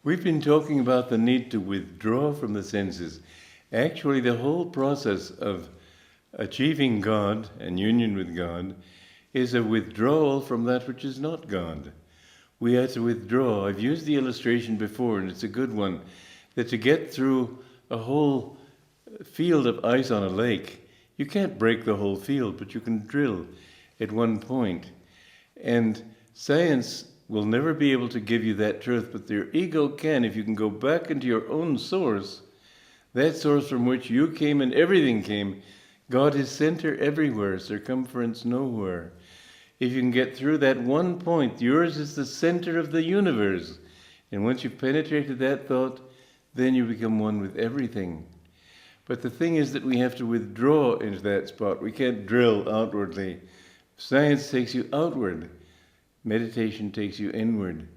We've been talking about the need to withdraw from the senses. Actually, the whole process of achieving God and union with God is a withdrawal from that which is not God. We have to withdraw. I've used the illustration before, and it's a good one, that to get through a whole field of ice on a lake, you can't break the whole field, but you can drill at one point. And science will never be able to give you that truth, but your ego can. If you can go back into your own source, that source from which you came and everything came, God is center everywhere, circumference nowhere. If you can get through that one point, yours is the center of the universe. And once you've penetrated that thought, then you become one with everything. But the thing is that we have to withdraw into that spot. We can't drill outwardly. Science takes you outward. Meditation takes you inward.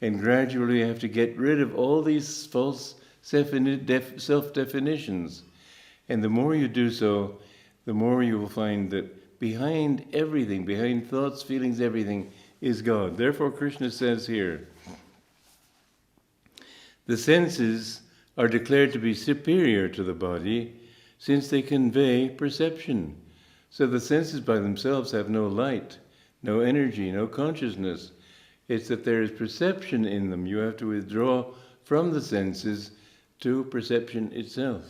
And gradually you have to get rid of all these false self-definitions. And the more you do so, the more you will find that behind everything, behind thoughts, feelings, everything, is God. Therefore, Krishna says here, the senses are declared to be superior to the body since they convey perception. So the senses by themselves have no light, no energy, no consciousness. It's that there is perception in them. You have to withdraw from the senses to perception itself.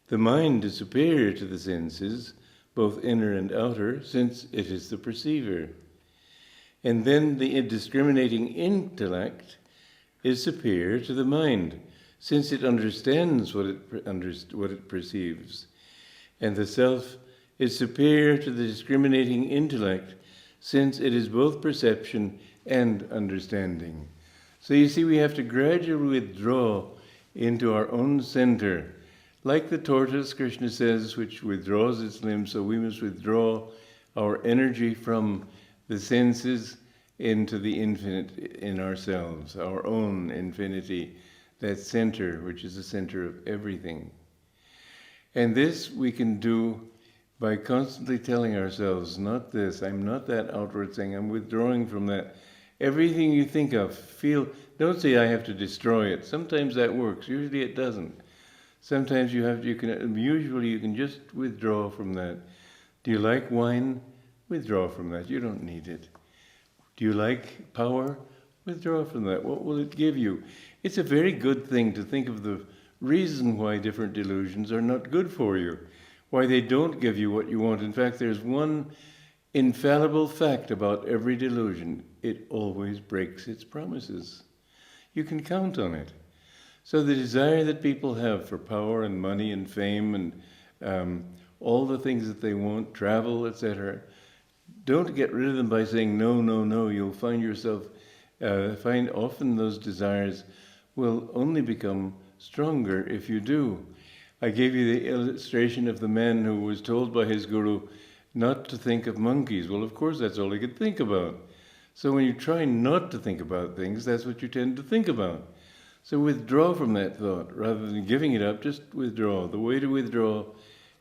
The mind is superior to the senses, both inner and outer, since it is the perceiver. And then the discriminating intellect is superior to the mind, since it understands what it perceives. And the self is superior to the discriminating intellect, since it is both perception and understanding. So you see, we have to gradually withdraw into our own center. Like the tortoise, Krishna says, which withdraws its limbs, so we must withdraw our energy from the senses into the infinite in ourselves, our own infinity, that center, which is the center of everything. And this we can do by constantly telling ourselves, not this, I'm not that outward thing, I'm withdrawing from that. Everything you think of, feel, don't say I have to destroy it. Sometimes that works, usually it doesn't. Sometimes you can just withdraw from that. Do you like wine? Withdraw from that, you don't need it. Do you like power? Withdraw from that, what will it give you? It's a very good thing to think of the reason why different delusions are not good for you, why they don't give you what you want. In fact, there's one infallible fact about every delusion. It always breaks its promises. You can count on it. So the desire that people have for power and money and fame and all the things that they want, travel, etc., don't get rid of them by saying, no, no, no. You'll find yourself, find often those desires will only become stronger if you do. I gave you the illustration of the man who was told by his guru not to think of monkeys. Well, of course, that's all he could think about. So when you try not to think about things, that's what you tend to think about. So withdraw from that thought. Rather than giving it up, just withdraw. The way to withdraw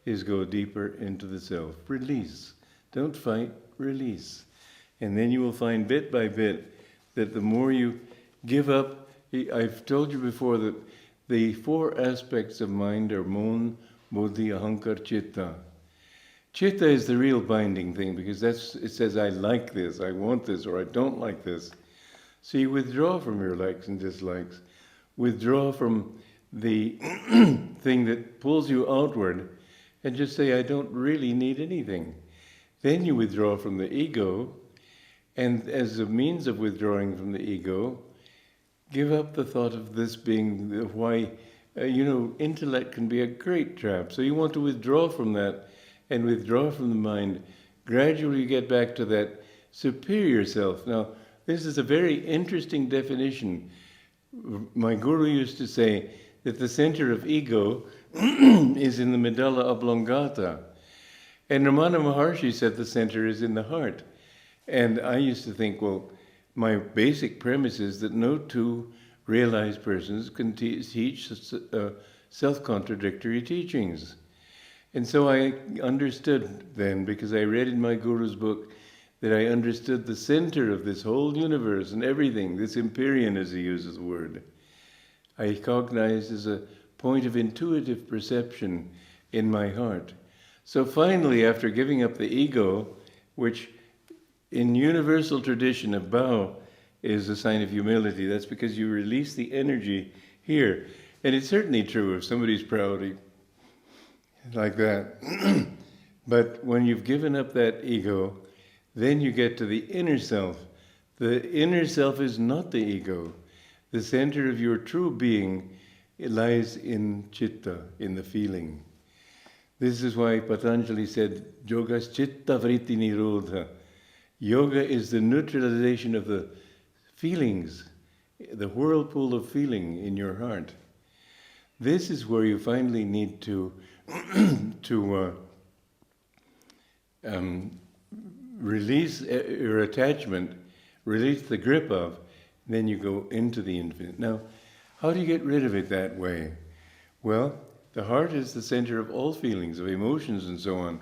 is go deeper into the self. Release. Don't fight, release. And then you will find bit by bit that the more you give up, I've told you before that the four aspects of mind are mon, bodhi, ahankar, chitta. Chitta is the real binding thing because it says I like this, I want this, or I don't like this. So you withdraw from your likes and dislikes. Withdraw from the thing that pulls you outward and just say, I don't really need anything. Then you withdraw from the ego, and as a means of withdrawing from the ego, give up the thought of this being why, intellect can be a great trap. So you want to withdraw from that and withdraw from the mind. Gradually you get back to that superior self. Now, this is a very interesting definition. My guru used to say that the center of ego is in the medulla oblongata. And Ramana Maharshi said the center is in the heart. And I used to think, well, my basic premise is that no two realized persons can teach self-contradictory teachings. And so I understood then, because I read in my guru's book, that I understood the center of this whole universe and everything, this empyrean as he uses the word, I cognized as a point of intuitive perception in my heart. So finally, after giving up the ego, which in universal tradition, a bow is a sign of humility. That's because you release the energy here. And it's certainly true if somebody's proud, like that. But when you've given up that ego, then you get to the inner self. The inner self is not the ego. The center of your true being, it lies in chitta, in the feeling. This is why Patanjali said, Yogas chitta vritti nirodha. Yoga is the neutralization of the feelings, the whirlpool of feeling in your heart. This is where you finally need to release your attachment, release the grip of, then you go into the infinite. Now, how do you get rid of it that way? Well, the heart is the center of all feelings, of emotions and so on.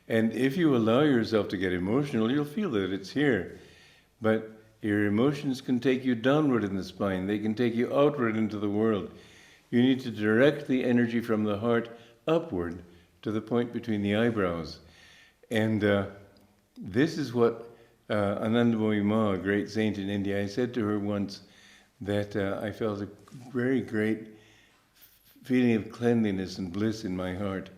And if you allow yourself to get emotional, you'll feel that it's here. But your emotions can take you downward in the spine. They can take you outward into the world. You need to direct the energy from the heart upward to the point between the eyebrows. And this is what Ananda Ma, a great saint in India, I said to her once that I felt a very great feeling of cleanliness and bliss in my heart.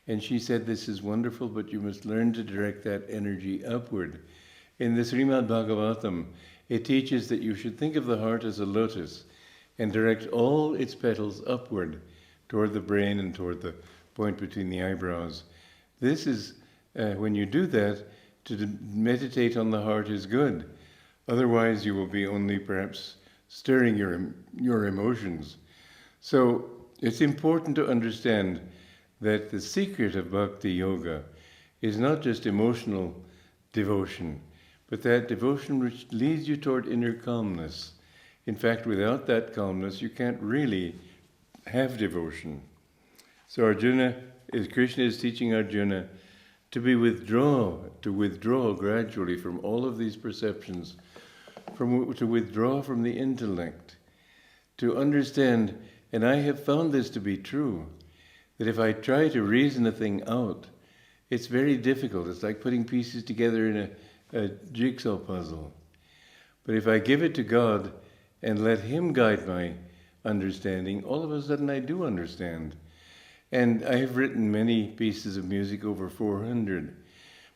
And she said, this is wonderful, but you must learn to direct that energy upward. In the Srimad Bhagavatam, it teaches that you should think of the heart as a lotus and direct all its petals upward toward the brain and toward the point between the eyebrows. This is, when you do that, to meditate on the heart is good. Otherwise, you will be only perhaps stirring your emotions. So it's important to understand that the secret of bhakti yoga is not just emotional devotion, but that devotion which leads you toward inner calmness. In fact, without that calmness, you can't really have devotion. So Arjuna, Krishna is teaching Arjuna to withdraw gradually from all of these perceptions, to withdraw from the intellect, to understand, and I have found this to be true, that if I try to reason a thing out, it's very difficult. It's like putting pieces together in a jigsaw puzzle. But if I give it to God and let Him guide my understanding, all of a sudden I do understand. And I have written many pieces of music, over 400,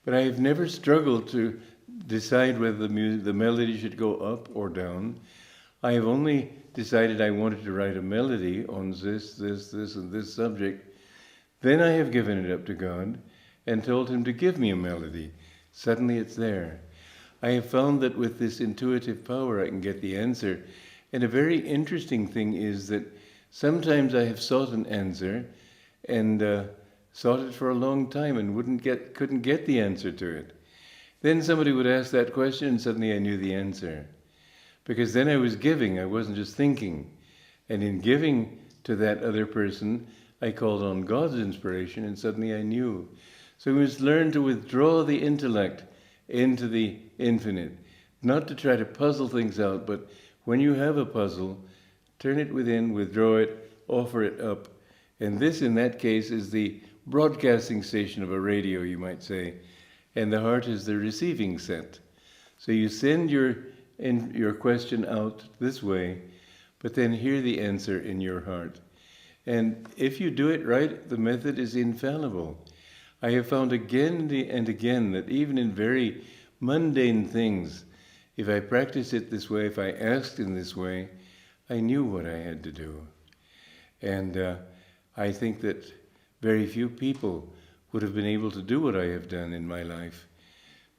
but I have never struggled to decide whether the melody should go up or down. I have only decided I wanted to write a melody on this, and this subject. Then I have given it up to God and told Him to give me a melody. Suddenly it's there. I have found that with this intuitive power I can get the answer. And a very interesting thing is that sometimes I have sought an answer and sought it for a long time and couldn't get the answer to it. Then somebody would ask that question and suddenly I knew the answer. Because then I was giving, I wasn't just thinking. And in giving to that other person, I called on God's inspiration and suddenly I knew. So we must learn to withdraw the intellect into the infinite. Not to try to puzzle things out, but when you have a puzzle, turn it within, withdraw it, offer it up. And this, in that case, is the broadcasting station of a radio, you might say. And the heart is the receiving set. So you send your question out this way, but then hear the answer in your heart. And if you do it right, the method is infallible. I have found again and again that even in very mundane things, if I practiced it this way, if I asked in this way, I knew what I had to do. And I think that very few people would have been able to do what I have done in my life,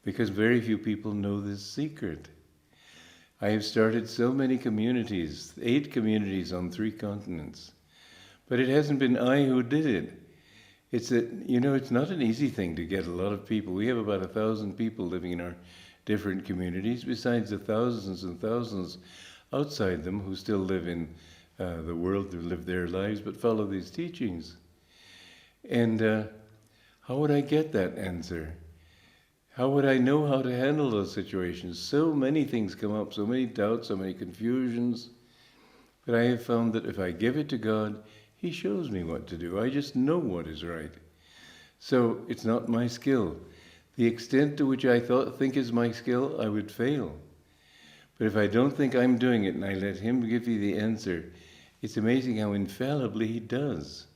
because very few people know this secret. I have started so many communities, 8 communities on 3 continents, but it hasn't been I who did it. It's not an easy thing to get a lot of people. We have about 1,000 people living in our different communities, besides the thousands and thousands outside them who still live in the world, who live their lives, but follow these teachings. And how would I get that answer? how would I know how to handle those situations? So many things come up, so many doubts, so many confusions. But I have found that if I give it to God, He shows me what to do. I just know what is right. So it's not my skill. The extent to which I think is my skill, I would fail. But if I don't think I'm doing it and I let Him give you the answer, it's amazing how infallibly He does.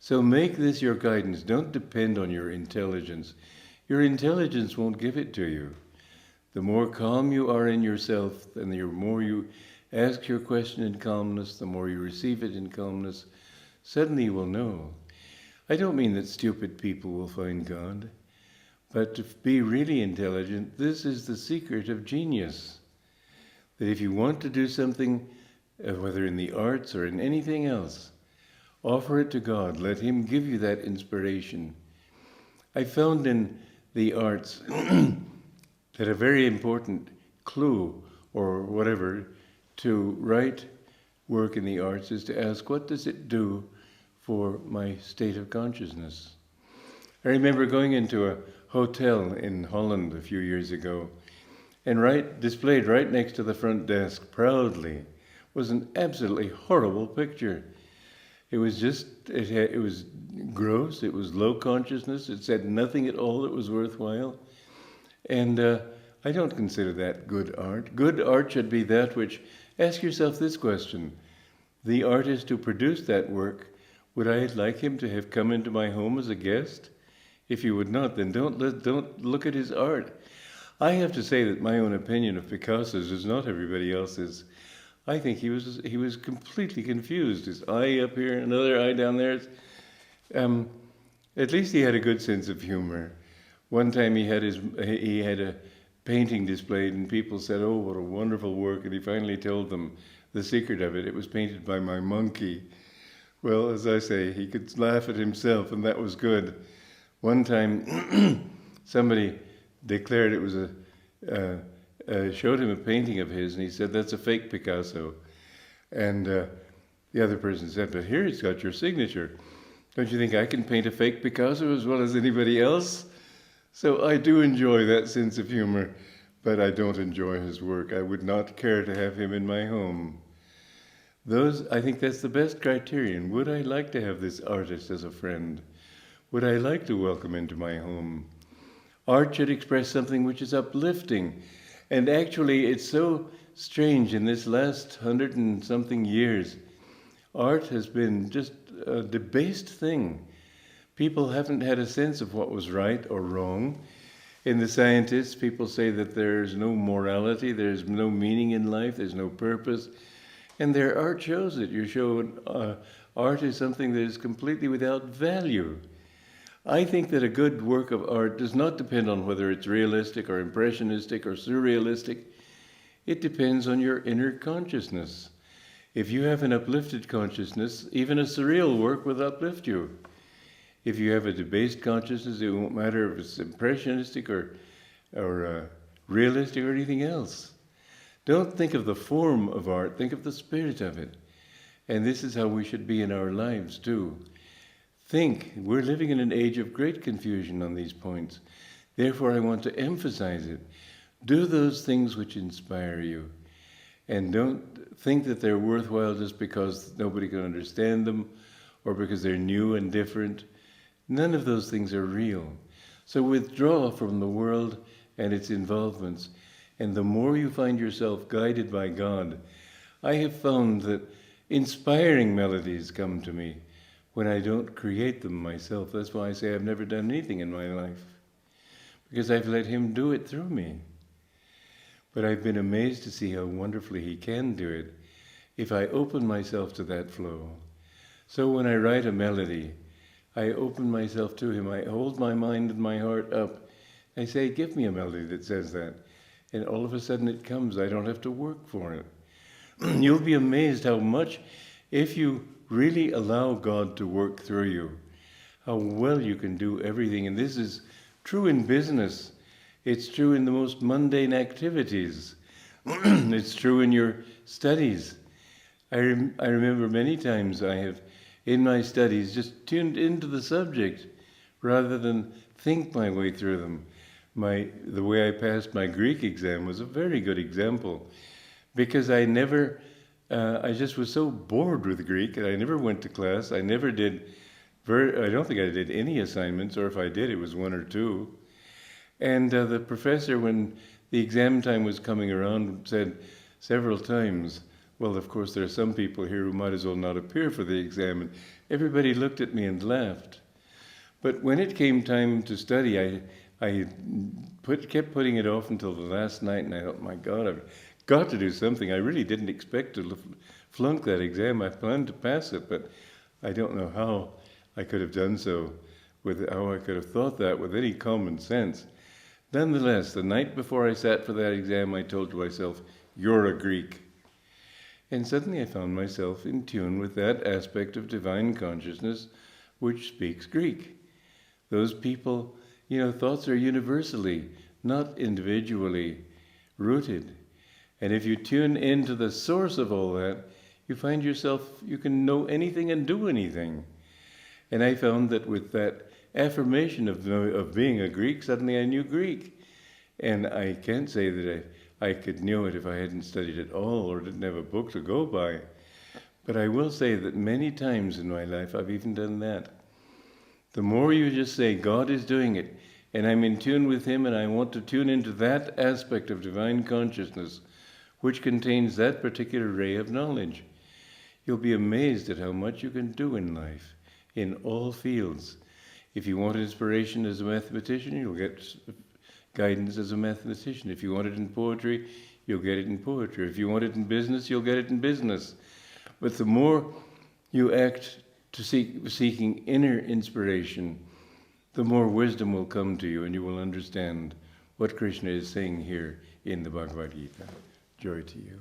So make this your guidance. Don't depend on your intelligence. Your intelligence won't give it to you. The more calm you are in yourself, and the more you ask your question in calmness, the more you receive it in calmness, suddenly you will know. I don't mean that stupid people will find God, but to be really intelligent, this is the secret of genius. That if you want to do something, whether in the arts or in anything else, offer it to God. Let Him give you that inspiration. I found in the arts that a very important clue, or whatever, to write work in the arts is to ask, what does it do for my state of consciousness? I remember going into a hotel in Holland a few years ago, and displayed right next to the front desk, proudly, was an absolutely horrible picture. It was it was gross, it was low consciousness, it said nothing at all that was worthwhile. And I don't consider that good art. Good art should be that which, ask yourself this question, the artist who produced that work, would I like him to have come into my home as a guest? If you would not, then don't look at his art. I have to say that my own opinion of Picasso's is not everybody else's. I think he was completely confused. His eye up here, another eye down there. At least he had a good sense of humor. One time he had a painting displayed, and people said, "Oh, what a wonderful work!" And he finally told them the secret of it. It was painted by my monkey. Well, as I say, he could laugh at himself, and that was good. One time, somebody declared it was showed him a painting of his, and he said, "That's a fake Picasso." And the other person said, "But here it's got your signature. Don't you think I can paint a fake Picasso as well as anybody else?" So I do enjoy that sense of humor, but I don't enjoy his work. I would not care to have him in my home. I think that's the best criterion. Would I like to have this artist as a friend? Would I like to welcome into my home? Art should express something which is uplifting. And actually, it's so strange in this last 100 and something years. Art has been just a debased thing. People haven't had a sense of what was right or wrong. In the scientists, people say that there's no morality, there's no meaning in life, there's no purpose. And their art shows it. You show art is something that is completely without value. I think that a good work of art does not depend on whether it's realistic or impressionistic or surrealistic. It depends on your inner consciousness. If you have an uplifted consciousness, even a surreal work will uplift you. If you have a debased consciousness, it won't matter if it's impressionistic or realistic or anything else. Don't think of the form of art, think of the spirit of it. And this is how we should be in our lives too. Think, we're living in an age of great confusion on these points. Therefore, I want to emphasize it. Do those things which inspire you. And don't think that they're worthwhile just because nobody can understand them or because they're new and different. None of those things are real. So withdraw from the world and its involvements. And the more you find yourself guided by God, I have found that inspiring melodies come to me when I don't create them myself. That's why I say I've never done anything in my life, because I've let Him do it through me. But I've been amazed to see how wonderfully He can do it if I open myself to that flow. So when I write a melody, I open myself to Him. I hold my mind and my heart up. I say, give me a melody that says that. And all of a sudden it comes. I don't have to work for it. You'll be amazed how much, if you really allow God to work through you, how well you can do everything. And this is true in business. It's true in the most mundane activities. It's true in your studies. I remember many times I have, in my studies, just tuned into the subject rather than think my way through them. the way I passed my Greek exam was a very good example, because I just was so bored with Greek, and I never went to class. I never did, I don't think I did any assignments, or if I did, it was one or two. And the professor, when the exam time was coming around, said several times, well, of course, there are some people here who might as well not appear for the exam. And everybody looked at me and laughed. But when it came time to study, I kept putting it off until the last night, and I thought, my God, I've got to do something. I really didn't expect to flunk that exam. I planned to pass it, but I don't know how I could have done so, how I could have thought that with any common sense. Nonetheless, the night before I sat for that exam, I told myself, you're a Greek. And suddenly I found myself in tune with that aspect of divine consciousness which speaks Greek. Those people, thoughts are universally, not individually rooted. And if you tune into the source of all that, you find yourself, you can know anything and do anything. And I found that with that affirmation of being a Greek, suddenly I knew Greek. And I can't say that I could know it if I hadn't studied at all or didn't have a book to go by. But I will say that many times in my life I've even done that. The more you just say, God is doing it, and I'm in tune with Him, and I want to tune into that aspect of divine consciousness which contains that particular ray of knowledge, you'll be amazed at how much you can do in life, in all fields. If you want inspiration as a mathematician, you'll get guidance as a mathematician. If you want it in poetry, you'll get it in poetry. If you want it in business, you'll get it in business. But the more you act to seeking inner inspiration, the more wisdom will come to you, and you will understand what Krishna is saying here in the Bhagavad Gita. Joy to you.